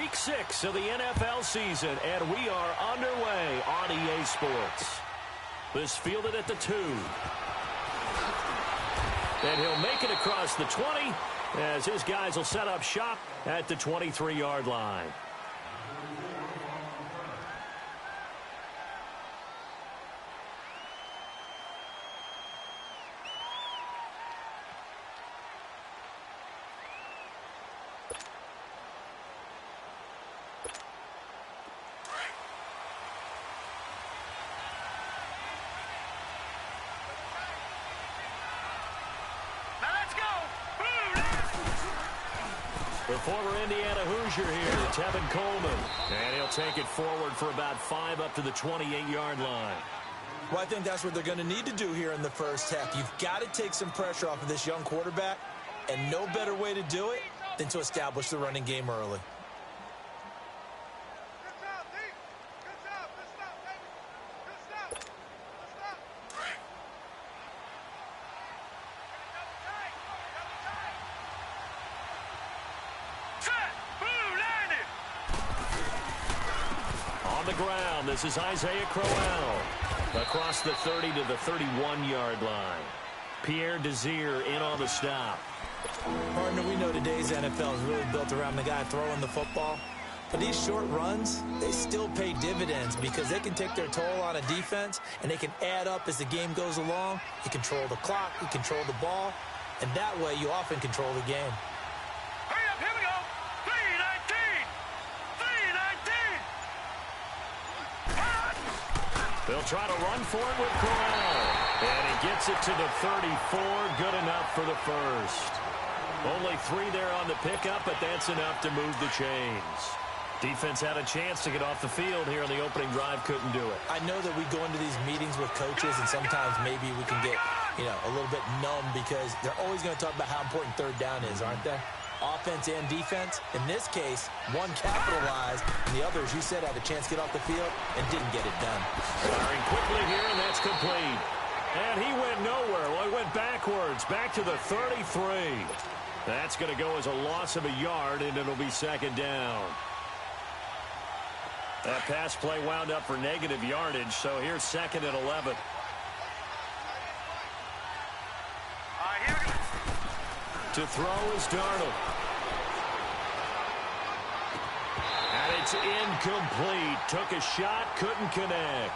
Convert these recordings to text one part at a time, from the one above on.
Week 6 of the NFL season, and we are underway on EA Sports. This fielded at the 2. And he'll make it across the 20 as his guys will set up shop at the 23-yard line. The former Indiana Hoosier here, Tevin Coleman. And he'll take it forward for about 5 up to the 28-yard line. Well, I think that's what they're going to need to do here in the first half. You've got to take some pressure off of this young quarterback, and no better way to do it than to establish the running game early. This is Isaiah Crowell across the 30 to the 31-yard line. Pierre Desir in on the stop. Partner, we know today's NFL is really built around the guy throwing the football. But these short runs, they still pay dividends because they can take their toll on a defense and they can add up as the game goes along. You control the clock, you control the ball, and that way you often control the game. They'll try to run for it with Crowell. And he gets it to the 34. Good enough for the first. Only 3 there on the pickup, but that's enough to move the chains. Defense had a chance to get off the field here on the opening drive. Couldn't do it. I know that we go into these meetings with coaches, and sometimes maybe we can get, a little bit numb because they're always going to talk about how important third down is, aren't they? Offense and defense. In this case, one capitalized, and the other, as you said, had a chance to get off the field and didn't get it done. Firing quickly here, and that's complete. And he went nowhere. Well, he went backwards, back to the 33. That's going to go as a loss of a yard, and it'll be second down. That pass play wound up for negative yardage, so here's second and 11. To throw is Darnold. And it's incomplete. Took a shot, couldn't connect.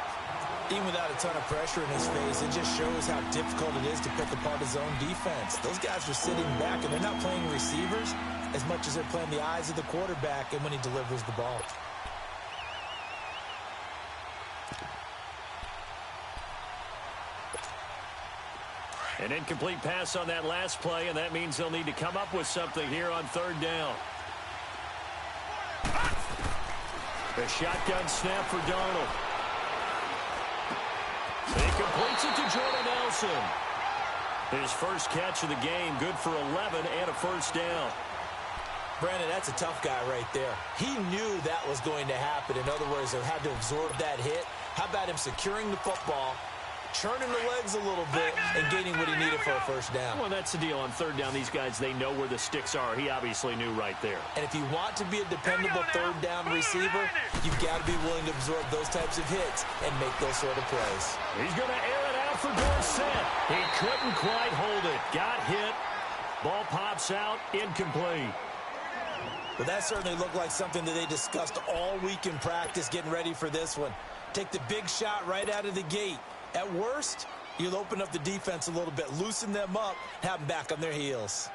Even without a ton of pressure in his face, it just shows how difficult it is to pick apart his own defense. Those guys are sitting back, and they're not playing receivers as much as they're playing the eyes of the quarterback and when he delivers the ball. An incomplete pass on that last play, and that means they'll need to come up with something here on third down. The shotgun snap for Darnold. He completes it to Jordan Nelson. His first catch of the game, good for 11 and a first down. Brandon, that's a tough guy right there. He knew that was going to happen. In other words, they had to absorb that hit. How about him securing the football, churning the legs a little bit, and gaining what he needed for a first down? Well, that's the deal. On third down, these guys, they know where the sticks are. He obviously knew right there. And if you want to be a dependable third down receiver, you've got to be willing to absorb those types of hits and make those sort of plays. He's going to air it out for Dorsett. He couldn't quite hold it. Got hit. Ball pops out. Incomplete. But that certainly looked like something that they discussed all week in practice getting ready for this one. Take the big shot right out of the gate. At worst, you'll open up the defense a little bit, loosen them up, have them back on their heels.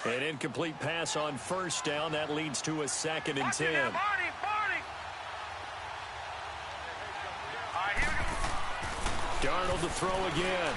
An incomplete pass on first down. That leads to a 2nd and 10. Darnold to throw again.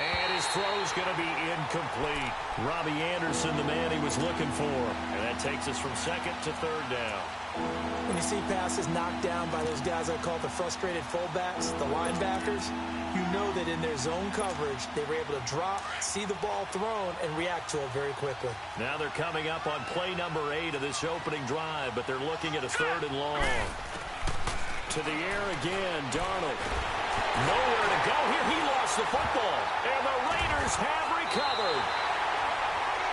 And his throw is going to be incomplete. Robbie Anderson, the man he was looking for. And that takes us from 2nd to 3rd down. When you see passes knocked down by those guys I call the frustrated fullbacks, the linebackers, you know that in their zone coverage, they were able to drop, see the ball thrown, and react to it very quickly. Now they're coming up on play number 8 of this opening drive, but they're looking at a 3rd and long. To the air again, Darnold. Nowhere to go here. He lost the football, and the Raiders have recovered.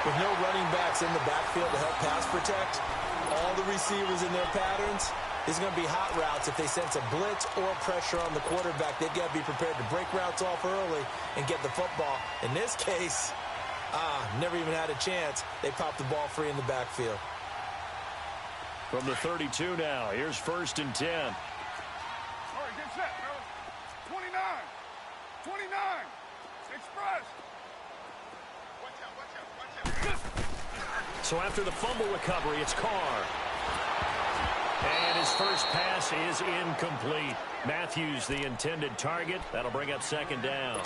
With no running backs in the backfield to help pass protect, all the receivers in their patterns, there's going to be hot routes. If they sense a blitz or pressure on the quarterback, they've got to be prepared to break routes off early and get the football. In this case, never even had a chance. They popped the ball free in the backfield. From the 32 now, here's 1st and 10. All right, get set, fellas. 29. 29. Express. Watch out, watch out, watch out. So after the fumble recovery, it's Carr. And his first pass is incomplete. Matthews, the intended target. That'll bring up 2nd down.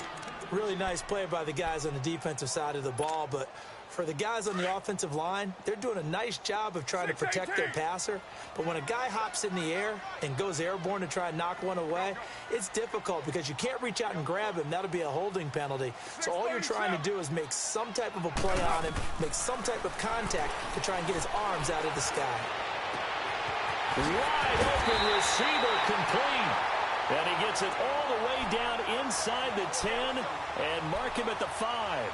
Really nice play by the guys on the defensive side of the ball, but for the guys on the offensive line, they're doing a nice job of trying to protect their passer. But when a guy hops in the air and goes airborne to try and knock one away, it's difficult because you can't reach out and grab him. That'll be a holding penalty. So all you're trying to do is make some type of a play on him, make some type of contact to try and get his arms out of the sky. Wide open receiver complete. And he gets it all the way down inside the 10 and mark him at the 5.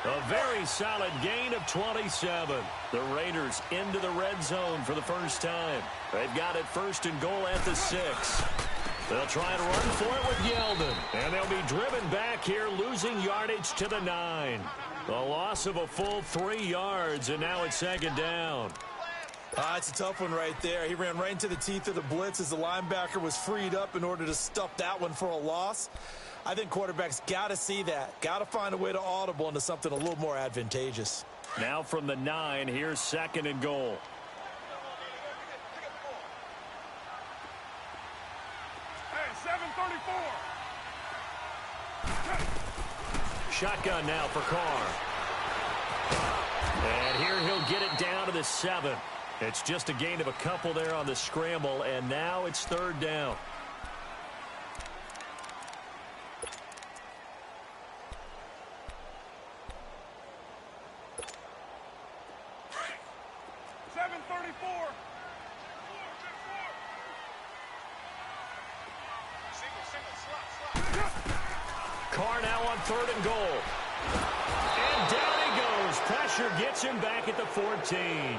A very solid gain of 27. The Raiders into the red zone for the first time. They've got it 1st and goal at the 6. They'll try and run for it with Yeldon. And they'll be driven back here, losing yardage to the 9. A loss of a full 3 yards, and now it's 2nd down. It's a tough one right there. He ran right into the teeth of the blitz as the linebacker was freed up in order to stuff that one for a loss. I think quarterbacks got to see that. Got to find a way to audible into something a little more advantageous. Now from the 9, here's 2nd and goal. Hey, 734. Shotgun now for Carr. And here he'll get it down to the 7. It's just a gain of a couple there on the scramble, and now it's 3rd down. Carr now on 3rd and goal. And down he goes. Pressure gets him back at the 14.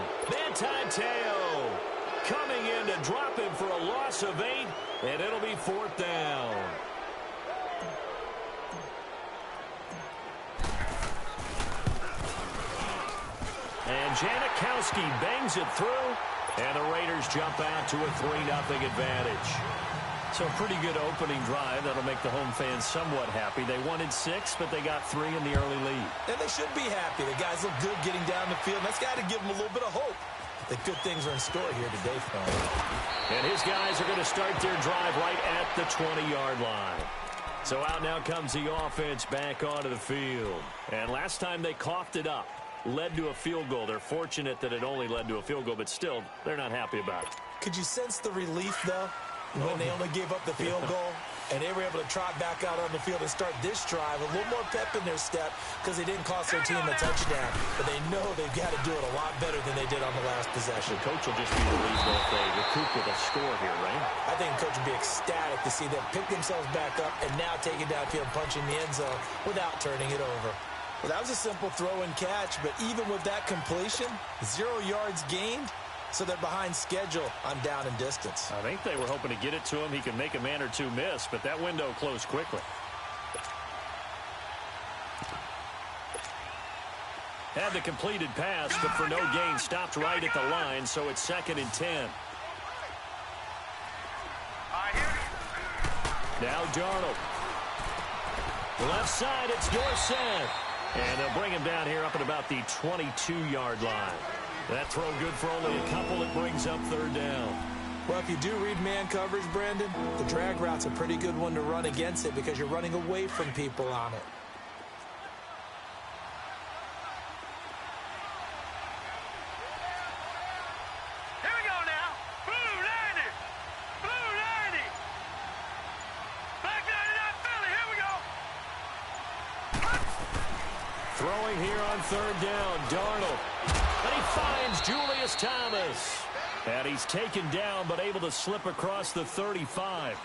Teo coming in to drop him for a loss of 8, and it'll be 4th down. And Janikowski bangs it through, and the Raiders jump out to a 3-0 advantage. So a pretty good opening drive. That'll make the home fans somewhat happy. They wanted 6, but they got 3 in the early lead. And they should be happy. The guys look good getting down the field. That's got to give them a little bit of hope that good things are in store here today for them. And his guys are going to start their drive right at the 20-yard line. So out now comes the offense back onto the field. And last time they coughed it up, led to a field goal. They're fortunate that it only led to a field goal, but still, they're not happy about it. Could you sense the relief, though, when they only gave up the field goal? And they were able to trot back out on the field and start this drive. A little more pep in their step because they didn't cost their team a touchdown. But they know they've got to do it a lot better than they did on the last possession. The coach will just be relieved if they recoup with a score here, right? I think the coach would be ecstatic to see them pick themselves back up and now take it downfield, punching the end zone without turning it over. Well, that was a simple throw and catch, but even with that completion, 0 yards gained. So they're behind schedule on down and distance. I think they were hoping to get it to him. He can make a man or two miss, but that window closed quickly. Had the completed pass, but for no gain, stopped right at the line, so it's 2nd and 10. Now Darnold. Left side, it's Dorsett. And they'll bring him down here up at about the 22-yard line. That throw good for only a couple. It brings up 3rd down. Well, if you do read man coverage, Brandon, the drag route's a pretty good one to run against it because you're running away from people on it. Here going here on third down. Darnold. And he finds Julius Thomas. And he's taken down but able to slip across the 35.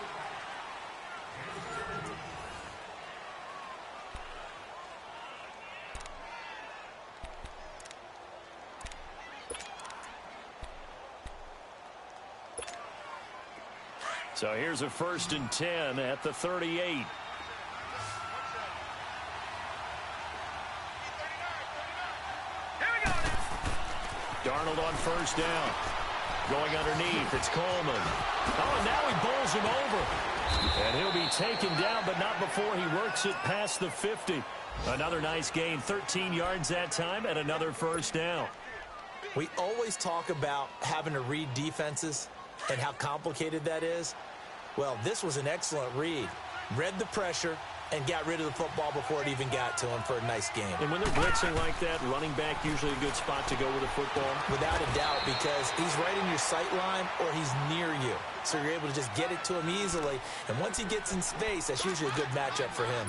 So here's a 1st and 10 at the 38. Darnold on 1st down. Going underneath, it's Coleman. Oh, and now he bowls him over. And he'll be taken down, but not before he works it past the 50. Another nice gain, 13 yards that time, and another 1st down. We always talk about having to read defenses and how complicated that is. Well, this was an excellent read. Read the pressure and got rid of the football before it even got to him for a nice game. And when they're blitzing like that, running back usually a good spot to go with the football? Without a doubt, because he's right in your sight line or he's near you. So you're able to just get it to him easily. And once he gets in space, that's usually a good matchup for him.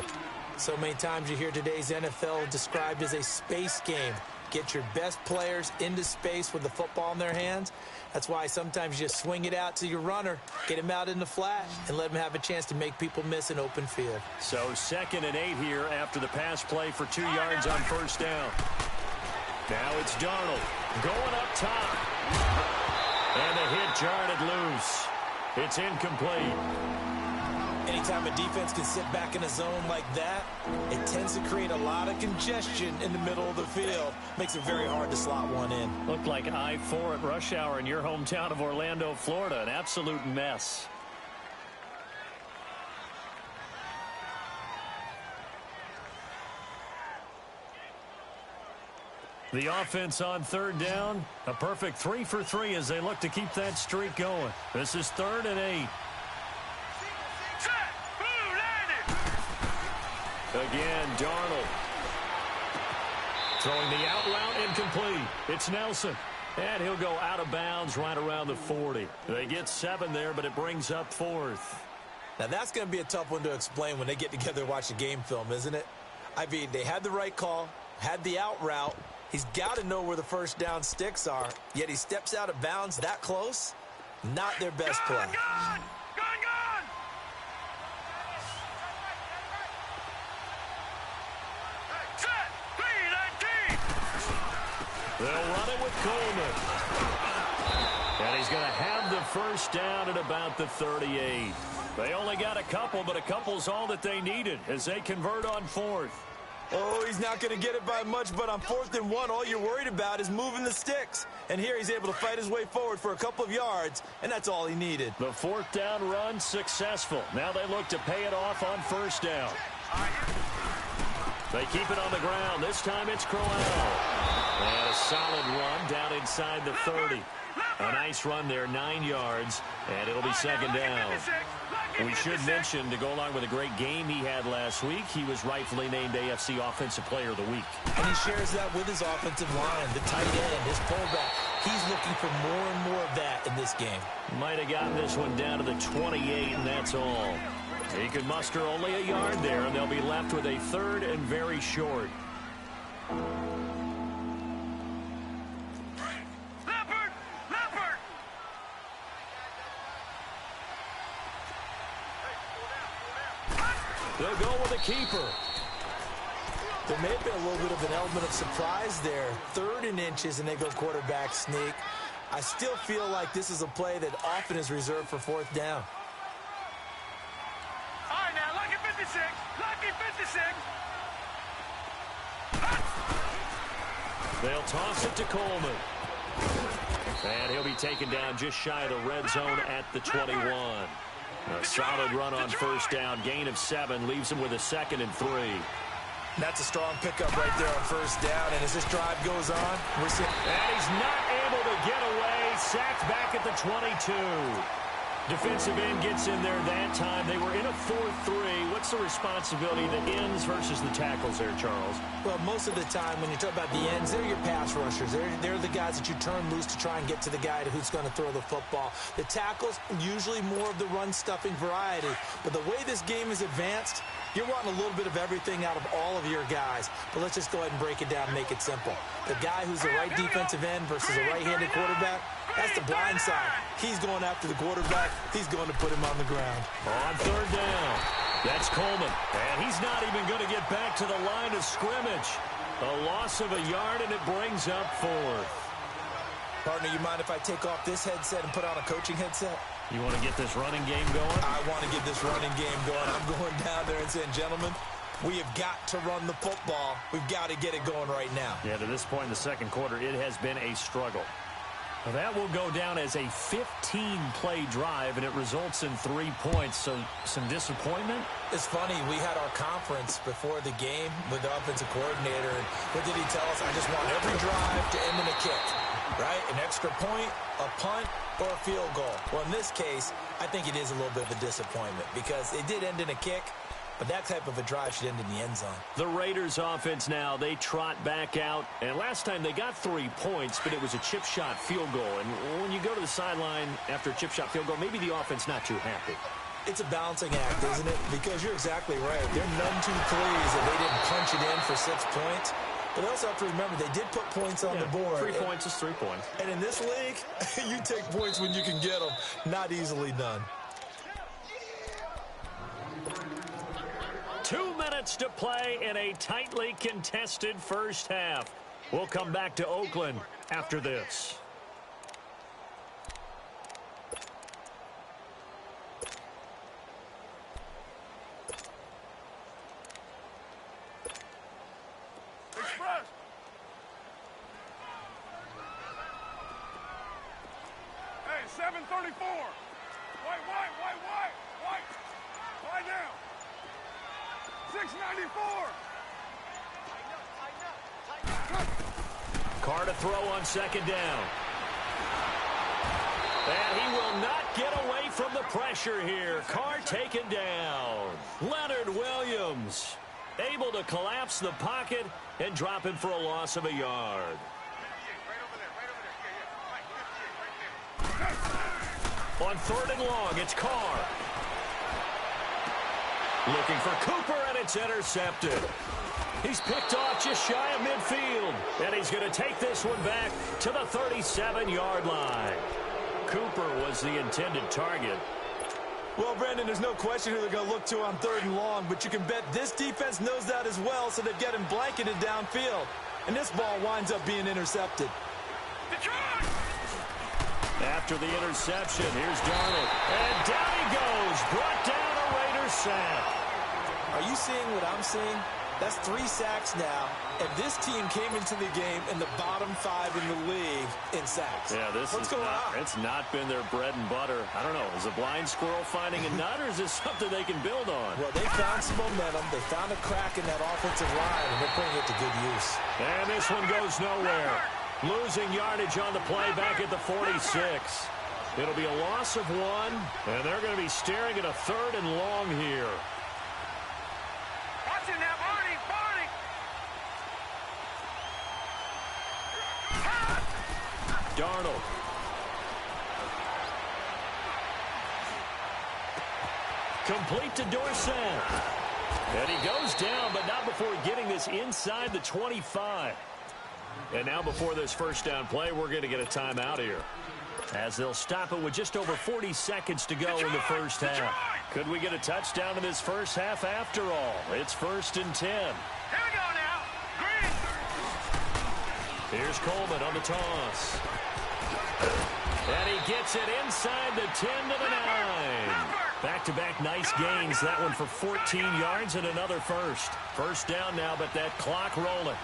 So many times you hear today's NFL described as a space game. Get your best players into space with the football in their hands. That's why sometimes you just swing it out to your runner, get him out in the flat, and let him have a chance to make people miss an open field. So 2nd and 8 here after the pass play for 2 yards on 1st down. Now it's Darnold going up top. And the hit jarred it loose. It's incomplete. Anytime a defense can sit back in a zone like that, it tends to create a lot of congestion in the middle of the field. Makes it very hard to slot one in. Looked like I-4 at rush hour in your hometown of Orlando, Florida. An absolute mess. The offense on 3rd down. A perfect 3 for 3 as they look to keep that streak going. This is 3rd and 8. Again, Darnold. Throwing the out route incomplete. It's Nelson. And he'll go out of bounds right around the 40. They get 7 there, but it brings up 4th. Now, that's going to be a tough one to explain when they get together and watch the game film, isn't it? I mean, they had the right call, had the out route. He's got to know where the 1st down sticks are, yet he steps out of bounds that close. Not their best play. Gone! They'll run it with Coleman. And he's going to have the 1st down at about the 38. They only got a couple, but a couple's all that they needed as they convert on 4th. Oh, he's not going to get it by much, but on 4th and 1, all you're worried about is moving the sticks. And here he's able to fight his way forward for a couple of yards, and that's all he needed. The 4th down run successful. Now they look to pay it off on 1st down. They keep it on the ground. This time it's Crowell. And a solid run down inside the 30. A nice run there, 9 yards, and it'll be 2nd down. We should mention, to go along with a great game he had last week, he was rightfully named AFC Offensive Player of the Week. And he shares that with his offensive line, the tight end, his fullback. He's looking for more and more of that in this game. Might have gotten this one down to the 28, and that's all. He could muster only a yard there, and they'll be left with a 3rd and very short. They'll go with a keeper. There may have been a little bit of an element of surprise there. 3rd and inches, and they go quarterback sneak. I still feel like this is a play that often is reserved for 4th down. All right, now, lucky 56. Lucky 56. They'll toss it to Coleman. And he'll be taken down just shy of the red zone at the 21. A solid run on 1st down. Gain of 7 leaves him with a 2nd and 3. That's a strong pickup right there on 1st down. And as this drive goes on, we're seeing... And he's not able to get away. Sacked back at the 22. Defensive end gets in there that time. They were in a 4-3. What's the responsibility, the ends versus the tackles there, Charles? Well, most of the time when you talk about the ends, they're your pass rushers. They're the guys that you turn loose to try and get to the guy who's going to throw the football. The tackles, usually more of the run-stuffing variety. But the way this game is advanced, you're wanting a little bit of everything out of all of your guys. But let's just go ahead and break it down and make it simple. The guy who's the right defensive end versus a right-handed quarterback, that's the blind side. He's going after the quarterback. He's going to put him on the ground. On third down, that's Coleman. And he's not even going to get back to the line of scrimmage. A loss of a yard, and it brings up fourth. Partner, you mind if I take off this headset and put on a coaching headset? You want to get this running game going? I want to get this running game going. I'm going down there and saying, gentlemen, we have got to run the football. We've got to get it going right now. Yeah, to this point in the second quarter, it has been a struggle. Well, that will go down as a 15-play drive, and it results in 3 points. So some disappointment? It's funny. We had our conference before the game with the offensive coordinator. And what did he tell us? I just want every drive to end in a kick, right? An extra point, a punt, or a field goal. Well, in this case, I think it is a little bit of a disappointment because it did end in a kick. But that type of a drive should end in the end zone. The Raiders offense now, they trot back out. And last time they got 3 points, but it was a chip shot field goal. And when you go to the sideline after a chip shot field goal, maybe the offense not too happy. It's a balancing act, isn't it? Because you're exactly right. They're none too pleased that they didn't punch it in for 6 points. But they also have to remember they did put points on the board. 3 points is 3 points. And in this league, you take points when you can get them. Not easily done. 2 minutes to play in a tightly contested first half. We'll come back to Oakland after this. Express. Hey, 734. White. Lie down. 694. Carr to throw on second down. And he will not get away from the pressure here. Carr taken down. Leonard Williams able to collapse the pocket and drop him for a loss of a yard. On third and long, it's Carr. Looking for Cooper, and it's intercepted. He's picked off just shy of midfield. And he's going to take this one back to the 37-yard line. Cooper was the intended target. Well, Brandon, there's no question who they're going to look to on third and long, but you can bet this defense knows that as well, so they've got him blanketed downfield. And this ball winds up being intercepted. After the interception, here's Darnold. And down he goes. Brought down a Raiders sack. Are you seeing what I'm seeing? That's 3 sacks now, and this team came into the game in the bottom 5 in the league in sacks. Yeah, what's going on? It's not been their bread and butter. I don't know. Is a blind squirrel finding a nut, or is this something they can build on? Well, they found some momentum. They found a crack in that offensive line, and they're putting it to good use. And this one goes nowhere. Losing yardage on the play back at the 46. It'll be a loss of 1, and they're going to be staring at a third and long here. Watch it now, Barney. Darnold. Complete to Dorsett. And he goes down, but not before getting this inside the 25. And now before this first down play, we're going to get a timeout here, as they'll stop it with just over 40 seconds to go in the first half. Could we get a touchdown in this first half after all? It's 1st and 10. Here we go now. Green. Here's Coleman on the toss. And he gets it inside the 10 to the 9. Back-to-back nice gains. That one for 14 yards and another first. First down now, but that clock rolling.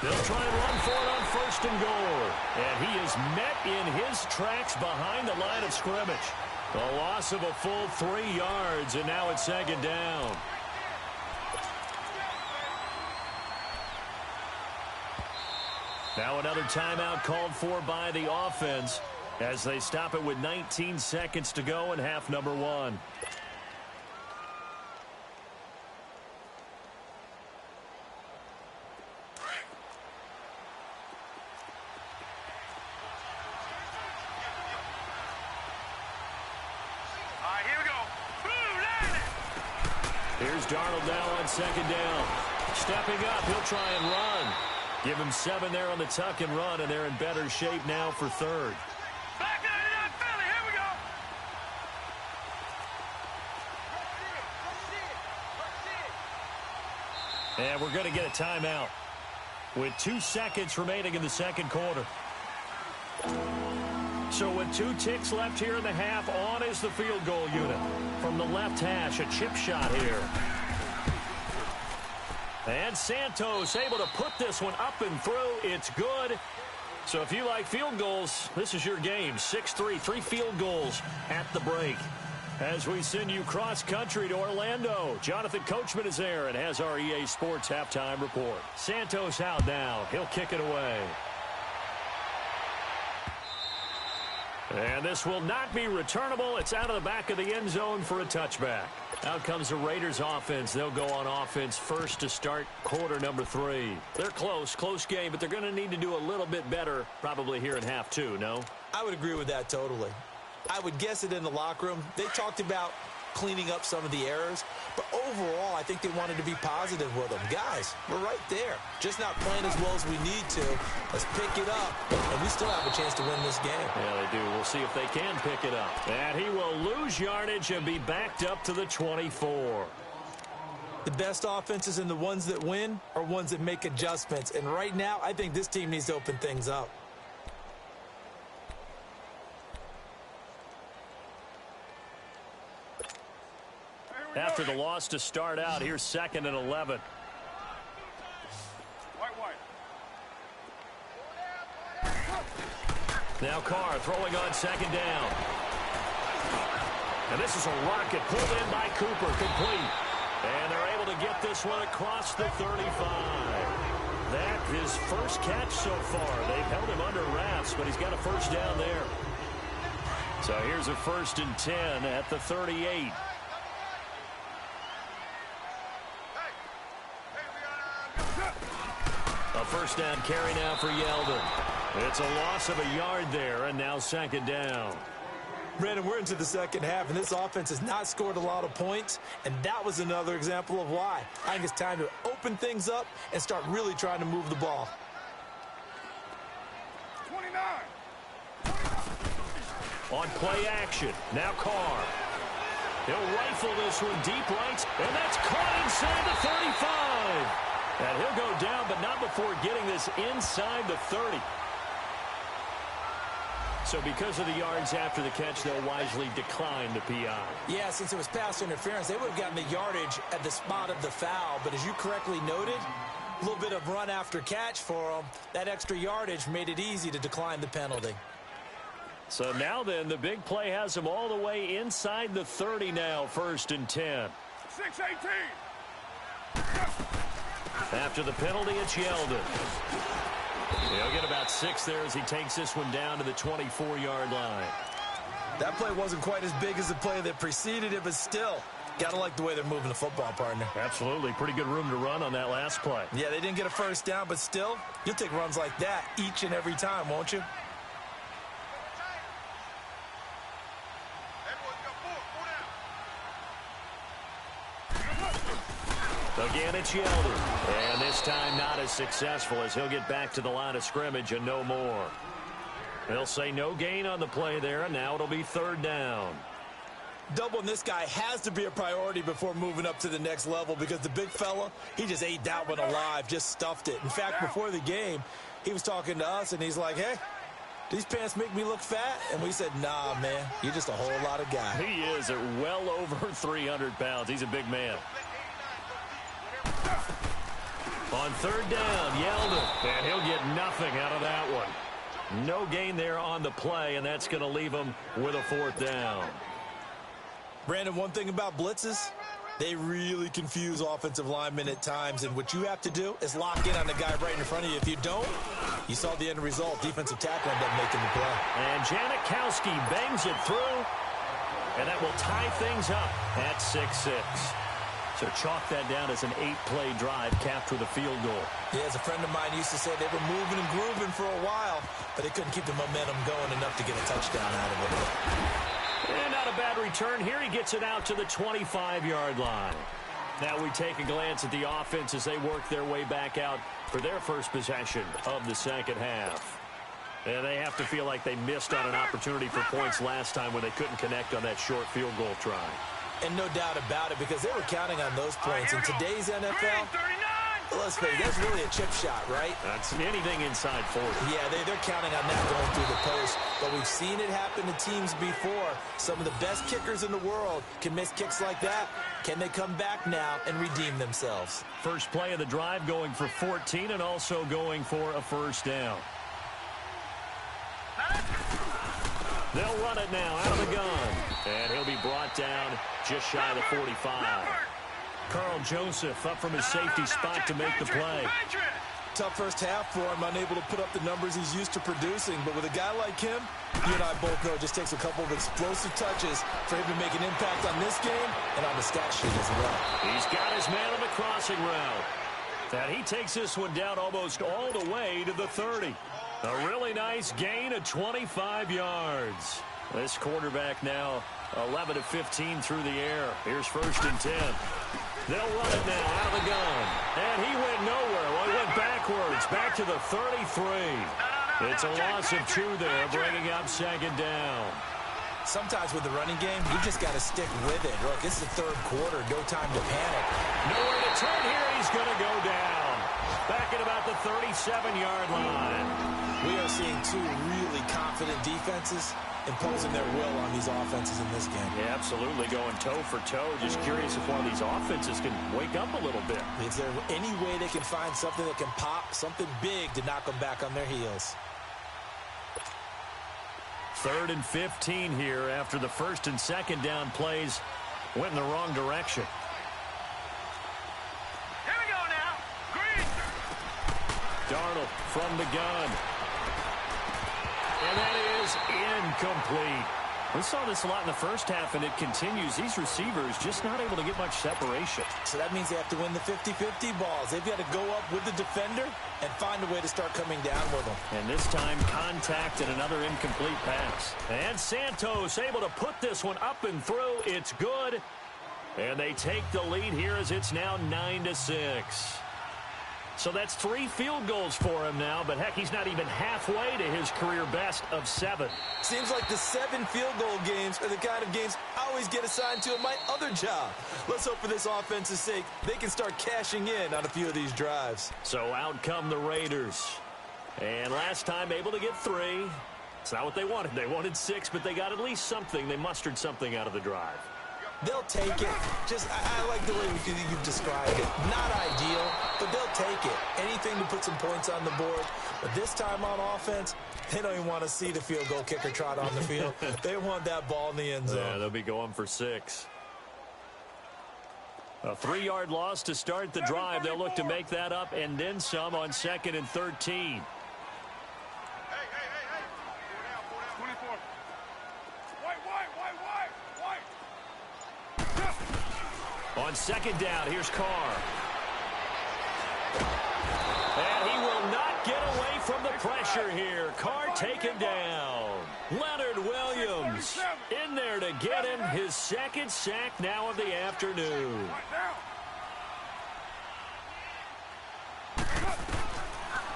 They'll try and run for it on 1st and goal. And he is met in his tracks behind the line of scrimmage. A loss of a full 3 yards, and now it's 2nd down. Now another timeout called for by the offense as they stop it with 19 seconds to go in half number one. Here's Darnold now on second down. Stepping up, he'll try and run. Give him 7 there on the tuck and run, and they're in better shape now for third. Back into that Philly. Here we go. And we're going to get a timeout with 2 seconds remaining in the second quarter. So with 2 ticks left here in the half, on is the field goal unit. From the left hash, a chip shot here. And Santos able to put this one up and through. It's good. So if you like field goals, this is your game. 6-3, 3 field goals at the break. As we send you cross-country to Orlando, Jonathan Coachman is there and has our EA Sports halftime report. Santos out now. He'll kick it away. And this will not be returnable. It's out of the back of the end zone for a touchback. Out comes the Raiders offense. They'll go on offense first to start quarter number 3. They're close game, but they're going to need to do a little bit better probably here in half 2, no? I would agree with that totally. I would guess it in the locker room. They talked about cleaning up some of the errors, but overall, I think they wanted to be positive with them. Guys, we're right there. Just not playing as well as we need to. Let's pick it up, and we still have a chance to win this game. Yeah, they do. We'll see if they can pick it up. And he will lose yardage and be backed up to the 24. The best offenses and the ones that win are ones that make adjustments, and right now, I think this team needs to open things up. After the loss to start out, here's 2nd and 11. White. Now Carr throwing on 2nd down. And this is a rocket pulled in by Cooper, complete. And they're able to get this one across the 35. That his first catch so far. They've held him under wraps, but he's got a first down there. So here's a 1st and 10 at the 38. A first down carry now for Yeldon. It's a loss of a yard there, and now 2nd down. Brandon, we're into the second half, and this offense has not scored a lot of points, and that was another example of why. I think it's time to open things up and start really trying to move the ball. 29. On play action, now Carr. He'll rifle this one deep right, and that's caught inside the 35. And he'll go down, but not before getting this inside the 30. So because of the yards after the catch, they'll wisely decline the PI. Yeah, since it was pass interference, they would have gotten the yardage at the spot of the foul. But as you correctly noted, a little bit of run after catch for them. That extra yardage made it easy to decline the penalty. So now then, the big play has them all the way inside the 30 now, 1st and 10. 6-18. After the penalty, it's Yeldon. He'll get about 6 there as he takes this one down to the 24-yard line. That play wasn't quite as big as the play that preceded it, but still, gotta like the way they're moving the football, partner. Absolutely. Pretty good room to run on that last play. Yeah, they didn't get a first down, but still, you'll take runs like that each and every time, won't you? Again, it's Yeldon. And this time not as successful as he'll get back to the line of scrimmage and no more. They'll say no gain on the play there, and now it'll be 3rd down. Doubling this guy has to be a priority before moving up to the next level because the big fella, he just ate that one alive, just stuffed it. In fact, before the game, he was talking to us, and he's like, hey, these pants make me look fat? And we said, nah, man, you're just a whole lot of guy. He is at well over 300 pounds. He's a big man. On 3rd down, Yeldon, and he'll get nothing out of that one. No gain there on the play, and that's going to leave him with a 4th down. Brandon, one thing about blitzes, They really confuse offensive linemen at times, and what you have to do is lock in on the guy right in front of you. If you don't, you saw the end result. Defensive tackle ended up making the play. And Janikowski bangs it through, and that will tie things up at 6-6. So chalk that down as an 8-play drive capped with a field goal. Yeah, as a friend of mine used to say, they were moving and grooving for a while, but they couldn't keep the momentum going enough to get a touchdown out of it. And not a bad return here. He gets it out to the 25-yard line. Now we take a glance at the offense as they work their way back out for their first possession of the second half. And they have to feel like they missed on an opportunity for points last time when they couldn't connect on that short field goal try. And no doubt about it, because they were counting on those points. In today's NFL, let's face it, that's really a chip shot, right? That's anything inside 40. Yeah, they're counting on that going through the post. But we've seen it happen to teams before. Some of the best kickers in the world can miss kicks like that. Can they come back now and redeem themselves? First play of the drive going for 14 and also going for a first down. They'll run it now out of the gun. And he'll be brought down just shy of the 45. Carl Joseph up from his safety spot to make the play. Tough first half for him, unable to put up the numbers he's used to producing. But with a guy like him, you and I both know it just takes a couple of explosive touches for him to make an impact on this game and on the stat sheet as well. He's got his man on the crossing route. And he takes this one down almost all the way to the 30. A really nice gain of 25 yards. This quarterback now 11 of 15 through the air. Here's 1st and 10. They'll run it now out of the gun. And he went nowhere. Well, he went backwards, back to the 33. It's a loss of 2 there, bringing up 2nd down. Sometimes with the running game, you just got to stick with it. Look, it's the 3rd quarter. No time to panic. Nowhere to turn here. He's going to go down. Back at about the 37-yard line. We are seeing 2 really confident defenses imposing their will on these offenses in this game. Yeah, absolutely, going toe for toe. Just curious if one of these offenses can wake up a little bit. Is there any way they can find something that can pop, something big to knock them back on their heels? 3rd and 15 here after the 1st and 2nd down plays went in the wrong direction. Here we go now. Green. Darnold from the gun. And that is incomplete. We saw this a lot in the first half, and it continues. These receivers just not able to get much separation. So that means they have to win the 50-50 balls. They've got to go up with the defender and find a way to start coming down with them. And this time, contact and another incomplete pass. And Santos able to put this one up and through. It's good. And they take the lead here as it's now 9-6. So that's 3 field goals for him now, but heck, he's not even halfway to his career best of 7. Seems like the 7 field goal games are the kind of games I always get assigned to in my other job. Let's hope for this offense's sake they can start cashing in on a few of these drives. So out come the Raiders. And last time able to get 3. It's not what they wanted. They wanted 6, but they got at least something. They mustered something out of the drive. They'll take it. I like the way you've described it. Not ideal, but they'll take it. Anything to put some points on the board. But this time on offense, they don't even want to see the field goal kicker trot on the field. They want that ball in the end zone. Yeah, they'll be going for 6. A 3-yard loss to start the drive. They'll look to make that up and then some on 2nd and 13. On 2nd down, here's Carr. And he will not get away from the pressure here. Carr taken down. Leonard Williams in there to get him his 2nd sack now of the afternoon.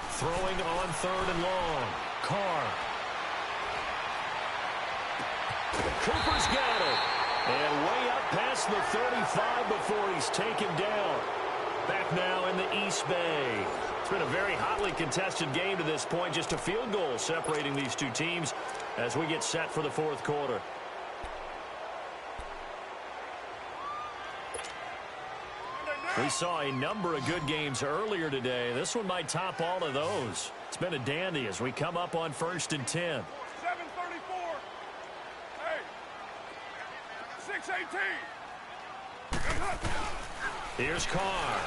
Throwing on 3rd and long. Carr. Cooper's got it. And way up past the 35 before he's taken down. Back now in the East Bay. It's been a very hotly contested game to this point. Just a field goal separating these 2 teams as we get set for the 4th quarter. We saw a number of good games earlier today. This one might top all of those. It's been a dandy as we come up on 1st and 10. 7:34. Hey. 6:18. Here's Carr.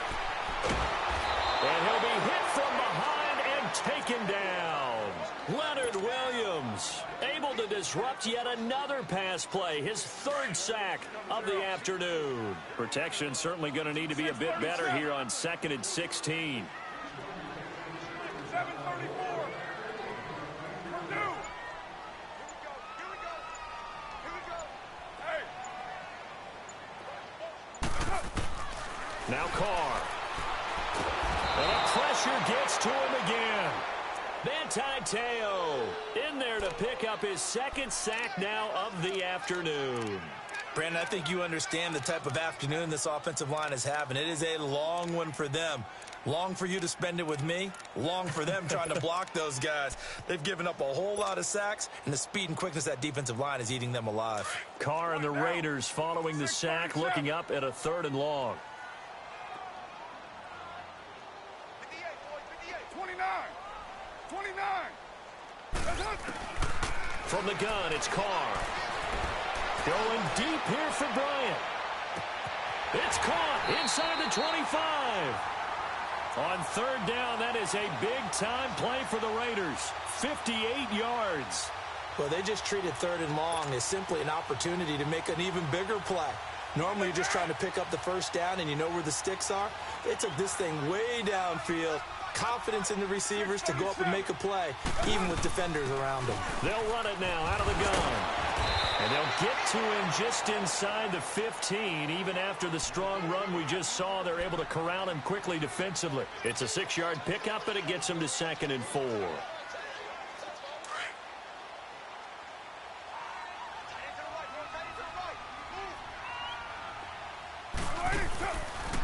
And he'll be hit from behind and taken down. Leonard Williams able to disrupt yet another pass play. His third sack of the afternoon. Protection certainly going to need to be a bit better here on 2nd and 16. 7:34. Purdue. Now Carr. And the pressure gets to him again. Manti Te'o in there to pick up his second sack now of the afternoon. Brandon, I think you understand the type of afternoon this offensive line is having. It is a long one for them. Long for you to spend it with me. Long for them trying to block those guys. They've given up a whole lot of sacks, and the speed and quickness of that defensive line is eating them alive. Carr and the Raiders following the sack, looking up at a 3rd and long. 29. From the gun, it's Carr. Going deep here for Bryant. It's caught inside the 25. On 3rd down, that is a big-time play for the Raiders. 58 yards. Well, they just treated 3rd and long as simply an opportunity to make an even bigger play. Normally, you're just trying to pick up the 1st down, and you know where the sticks are. They took this thing way downfield. Confidence in the receivers to go up and make a play, even with defenders around them. They'll run it now out of the gun. And they'll get to him just inside the 15. Even after the strong run we just saw, they're able to corral him quickly defensively. It's a 6-yard pickup, and it gets him to 2nd and 4.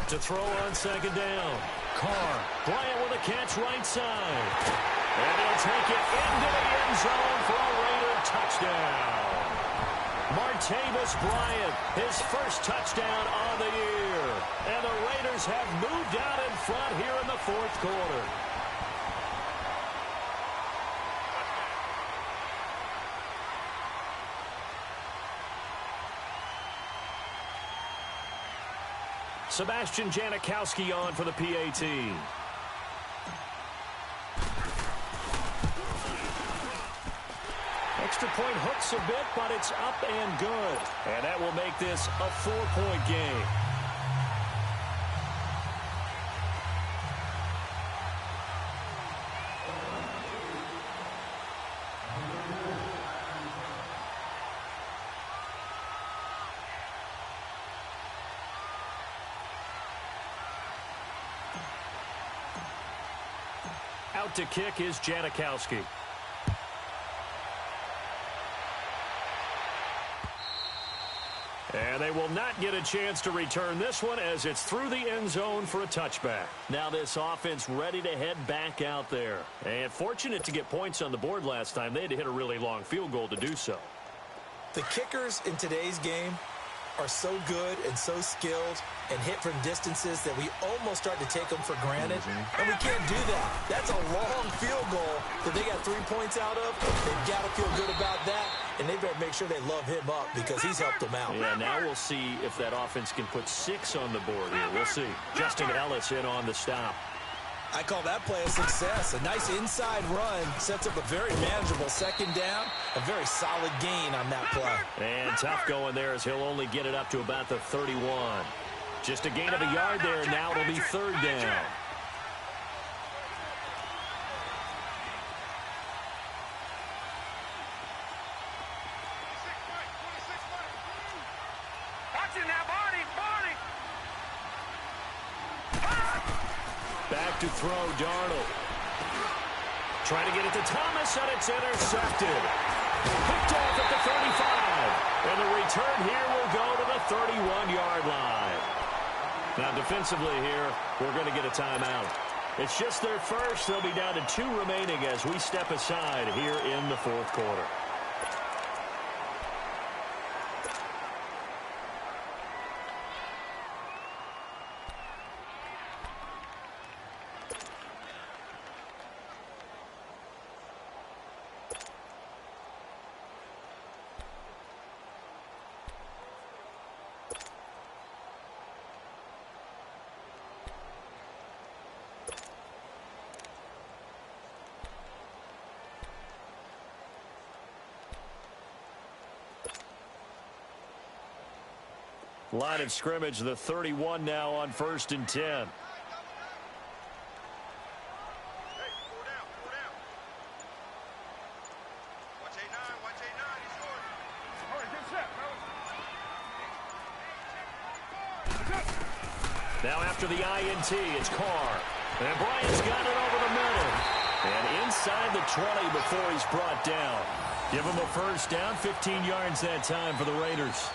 To throw on 2nd down. Carr, Bryant with a catch right side. And he'll take it into the end zone for a Raider touchdown. Martavis Bryant, his first touchdown on the year. And the Raiders have moved out in front here in the 4th quarter. Sebastian Janikowski on for the PAT. Extra point hooks a bit, but it's up and good. And that will make this a 4-point game. Out to kick is Janikowski. And they will not get a chance to return this one as it's through the end zone for a touchback. Now this offense ready to head back out there. And fortunate to get points on the board last time. They had to hit a really long field goal to do so. The kickers in today's game are so good and so skilled and hit from distances that we almost start to take them for granted. And we can't do that. That's a long field goal that they got 3 points out of. They've got to feel good about that, and they better make sure they love him up because he's helped them out. Yeah, now we'll see if that offense can put 6 on the board here. We'll see. Justin Ellis in on the stop. I call that play a success. A nice inside run sets up a very manageable 2nd down. A very solid gain on that play. And tough going there as he'll only get it up to about the 31. Just a gain of a yard there. Now it'll be 3rd down. Back to throw, Darnold. Trying to get it to Thomas, and it's intercepted. Picked off at the 35. And the return here will go to the 31-yard line. Now, defensively here, we're going to get a timeout. It's just their first. They'll be down to 2 remaining as we step aside here in the 4th quarter. Line of scrimmage, the 31 now on 1st and 10. Hey, 4 down, 4 down. Watch 8-9, watch 8-9, he's yours. All right, good set, fellas. Now after the INT, it's Carr. And Bryant's got it over the middle. And inside the 20 before he's brought down. Give him a first down, 15 yards that time for the Raiders.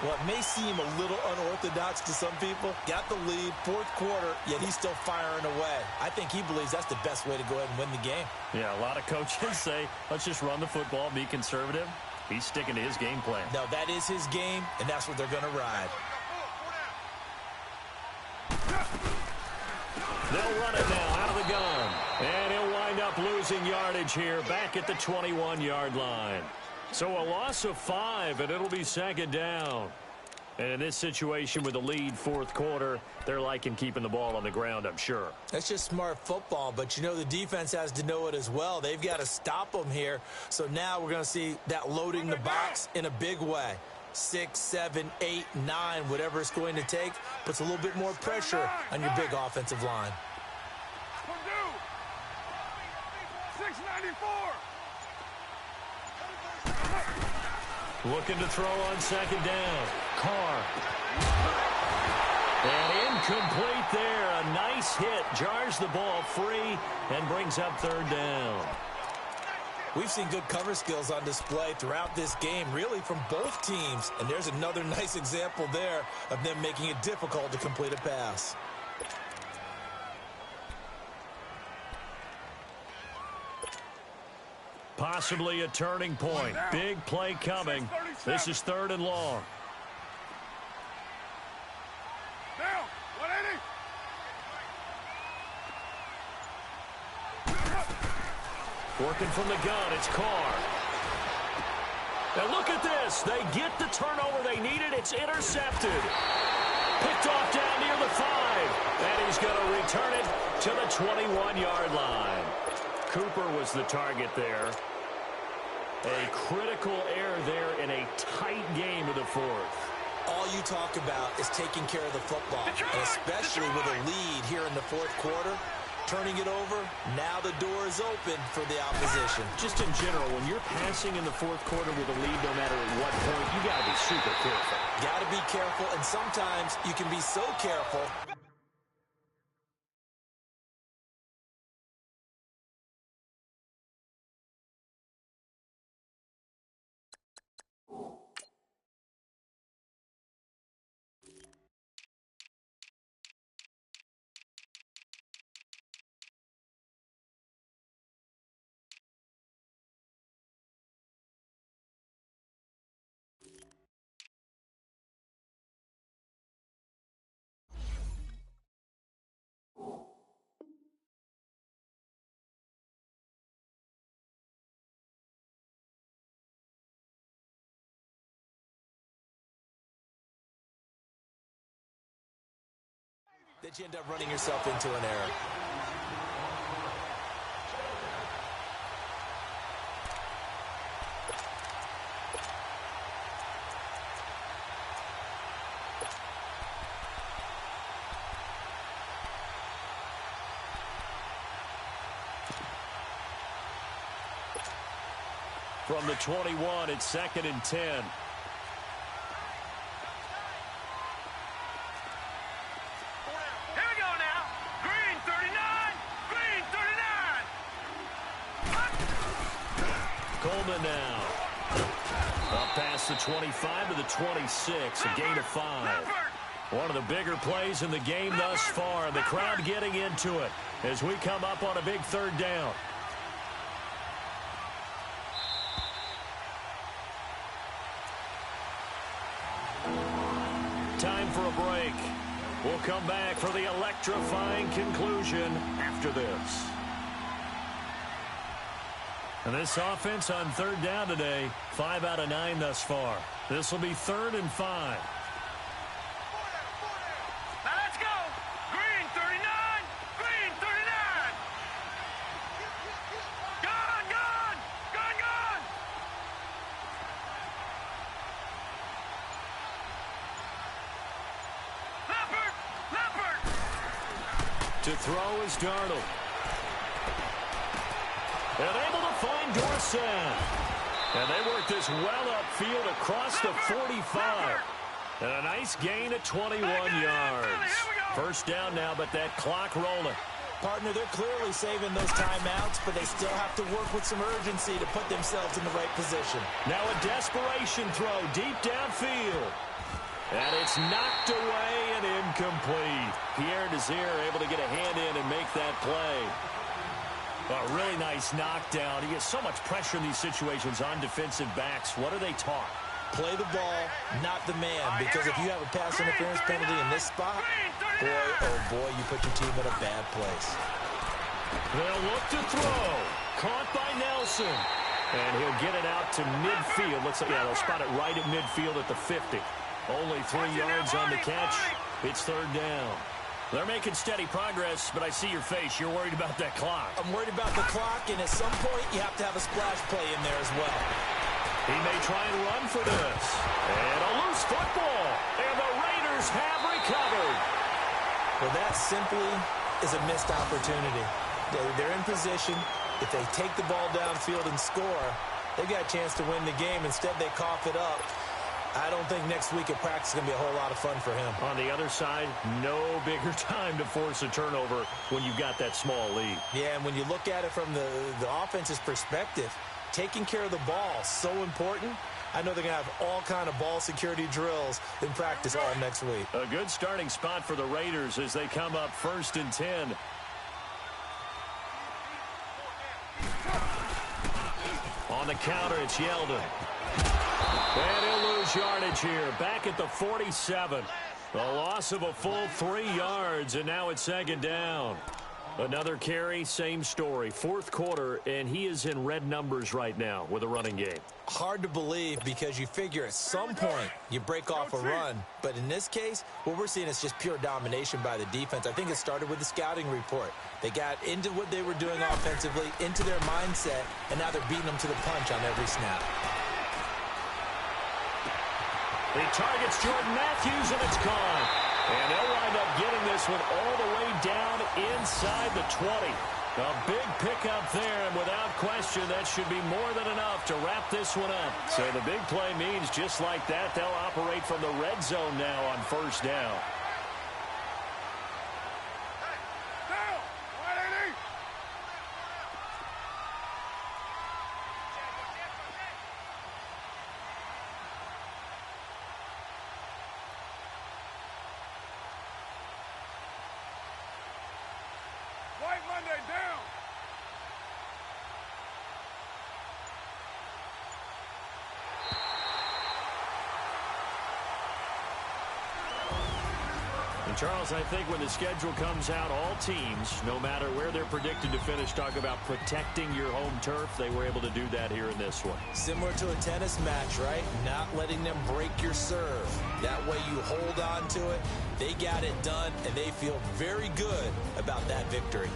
What may seem a little unorthodox to some people, got the lead, 4th quarter, yet he's still firing away. I think he believes that's the best way to go ahead and win the game. Yeah, a lot of coaches say, let's just run the football, be conservative. He's sticking to his game plan. No, that is his game, and that's what they're going to ride. They'll run it now out of the gun. And he'll wind up losing yardage here back at the 21-yard line. So a loss of 5, and it'll be 2nd down. And in this situation with the lead 4th quarter, they're liking keeping the ball on the ground, I'm sure. That's just smart football, but you know the defense has to know it as well. They've got to stop them here. So now we're going to see that loading the box in a big way. 6, 7, 8, 9, whatever it's going to take, puts a little bit more pressure on your big offensive line. 694. Looking to throw on 2nd down. Carr. And incomplete there. A nice hit. Jars the ball free and brings up 3rd down. We've seen good cover skills on display throughout this game, really from both teams. And there's another nice example there of them making it difficult to complete a pass. Possibly a turning point. Big play coming. This is 3rd and long. Down, 180. Working from the gun, it's Carr. Now look at this. They get the turnover they needed. It's intercepted. Picked off down near the 5. And he's going to return it to the 21-yard line. Cooper was the target there. A critical error there in a tight game of the 4th. All you talk about is taking care of the football, and especially with a lead here in the 4th quarter. Turning it over, now the door is open for the opposition. Just in general, when you're passing in the 4th quarter with a lead, no matter at what point, you got to be super careful. Got to be careful, and sometimes you can be so careful. That you end up running yourself into an error. From the 21, it's 2nd and 10. Coleman now. Up past the 25 to the 26, a gain of 5. One of the bigger plays in the game thus far, and the crowd getting into it as we come up on a big 3rd down. Time for a break. We'll come back for the electrifying conclusion after this. And this offense on 3rd down today, 5 out of 9 thus far. This will be 3rd and 5. Now let's go. Green 39. Green 39. Gone, gone. Gone, gone. throw is Darnold. And able to find Dorsett. And they work this well upfield across the 45. And a nice gain of 21 yards. First down now, but that clock rolling. Partner, they're clearly saving those timeouts, but they still have to work with some urgency to put themselves in the right position. Now a desperation throw deep downfield. And it's knocked away and incomplete. Pierre Desir able to get a hand in and make that play. A really nice knockdown. He has so much pressure in these situations on defensive backs. What are they taught? Play the ball, not the man. Because if you have a pass interference penalty in this spot, boy, oh boy, you put your team in a bad place. They'll look to throw. Caught by Nelson. And he'll get it out to midfield. They'll spot it right at midfield at the 50. Only 3 yards on the catch. It's third down. They're making steady progress, but I see your face. You're worried about that clock. I'm worried about the clock, and at some point, you have to have a splash play in there as well. He may try and run for this. And a loose football. And the Raiders have recovered. Well, that simply is a missed opportunity. They're in position. If they take the ball downfield and score, they've got a chance to win the game. Instead, they cough it up. I don't think next week at practice is going to be a whole lot of fun for him. On the other side, no bigger time to force a turnover when you've got that small lead. Yeah, and when you look at it from the offense's perspective, taking care of the ball is so important. I know they're going to have all kind of ball security drills in practice all next week. A good starting spot for the Raiders as they come up 1st and 10. On the counter, it's Yeldon. And he'll lose yardage here. Back at the 47. A loss of a full 3 yards, and now it's 2nd down. Another carry, same story. 4th quarter, and he is in red numbers right now with a running game. Hard to believe because you figure at some point you break off a run. But in this case, what we're seeing is just pure domination by the defense. I think it started with the scouting report. They got into what they were doing offensively, into their mindset, and now they're beating them to the punch on every snap. He targets Jordan Matthews, and it's gone. And they'll wind up getting this one all the way down inside the 20. A big pickup there, and without question, that should be more than enough to wrap this one up. So the big play means just like that, they'll operate from the red zone now on 1st down. And Charles, I think when the schedule comes out, all teams, no matter where they're predicted to finish, talk about protecting your home turf. They were able to do that here in this one. Similar to a tennis match, right? Not letting them break your serve. That way you hold on to it. They got it done, and they feel very good about that victory.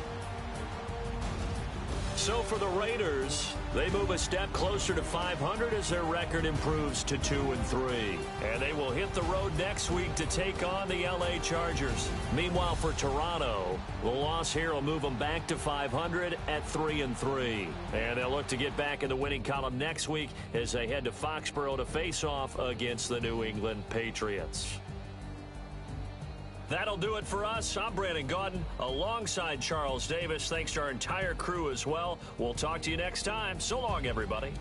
So for the Raiders, they move a step closer to 500 as their record improves to 2-3. And they will hit the road next week to take on the LA Chargers. Meanwhile, for Toronto, the loss here will move them back to 500 at 3-3. And they'll look to get back in the winning column next week as they head to Foxborough to face off against the New England Patriots. That'll do it for us. I'm Brandon Gaudin alongside Charles Davis. Thanks to our entire crew as well. We'll talk to you next time. So long, everybody.